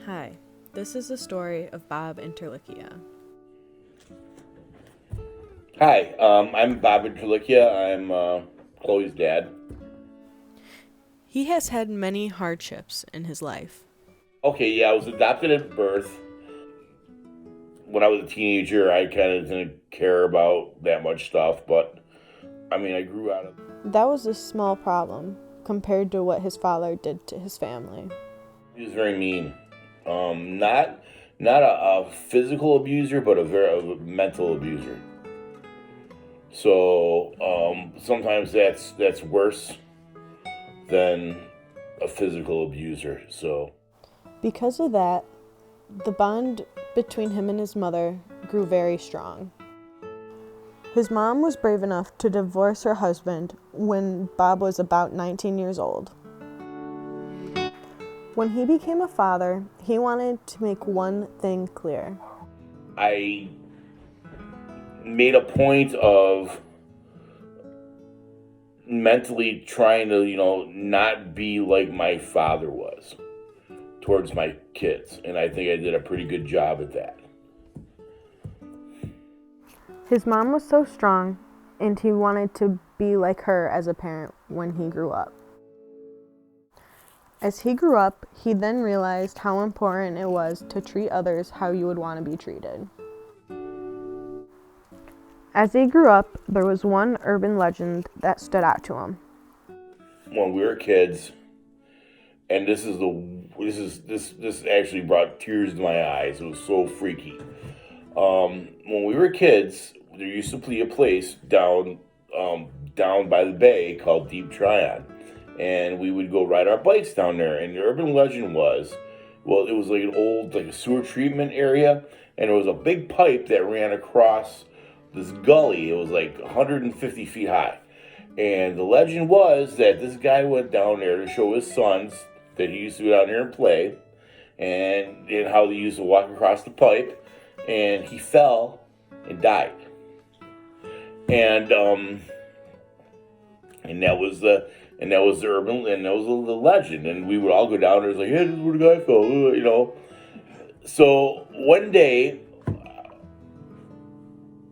Hi, this is the story of Bob Interlicia. Hi, I'm Bob Interlicia. I'm Chloe's dad. He has had many hardships in his life. Okay, yeah, I was adopted at birth. When I was a teenager, I kind of didn't care about that much stuff, but I mean, I grew out of. That was a small problem compared to what his father did to his family. He was very mean. Not a physical abuser, but a mental abuser. So sometimes that's worse than a physical abuser. So Because of that, the bond between him and his mother grew very strong. His mom was brave enough to divorce her husband when Bob was about 19 years old. When he became a father, he wanted to make one thing clear. I made a point of mentally trying to, not be like my father was towards my kids. And I think I did a pretty good job at that. His mom was so strong, and he wanted to be like her as a parent when he grew up. As he grew up, he then realized how important it was to treat others how you would want to be treated. As he grew up, there was one urban legend that stood out to him. When we were kids, and this actually brought tears to my eyes. It was so freaky. When we were kids, there used to be a place down by the bay called Deep Tryon, and we would go ride our bikes down there. And the urban legend was, well, it was like an old like a sewer treatment area, and there was a big pipe that ran across this gully. It was like 150 feet high, and the legend was that this guy went down there to show his sons that he used to go down there and play, and how they used to walk across the pipe, and he fell and died. And and that was the urban, and that was the legend. And we would all go down there. It's like, hey, this is where the guy fell. So one day,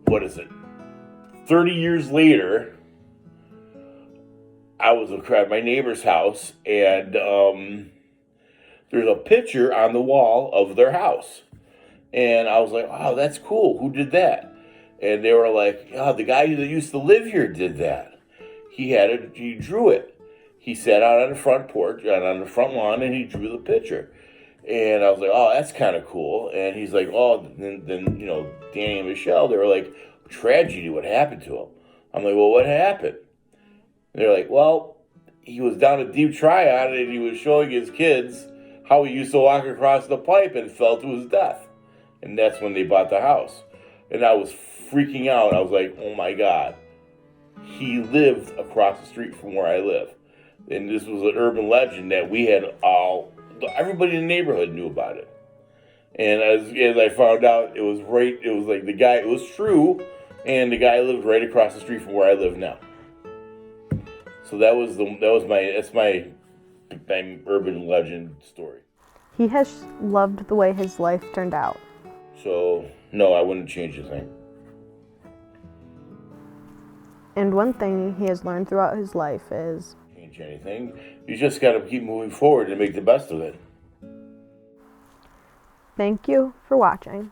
what is it? 30 years later, I was at my neighbor's house, and there's a picture on the wall of their house. And I was like, "Oh, that's cool. Who did that?" And they were like, "Oh, the guy that used to live here did that. He drew it. He sat out on the front porch, and on the front lawn, and he drew the picture." And I was like, "Oh, that's kind of cool." And he's like, "Oh, then Danny and Michelle, they were like, tragedy. What happened to him?" I'm like, "Well, what happened?" And they're like, "Well, he was down at Deep Tryon, and he was showing his kids how he used to walk across the pipe and fell to his death." And that's when they bought the house. And I was freaking out. I was like, "Oh my God." He lived across the street from where I live. And this was an urban legend that we had everybody in the neighborhood knew about it. And as I found out, it was like the guy, it was true. And the guy lived right across the street from where I live now. So that's my urban legend story. He has loved the way his life turned out. So no, I wouldn't change a thing. And one thing he has learned throughout his life is Change anything. You just got to keep moving forward and make the best of it. thank you for watching.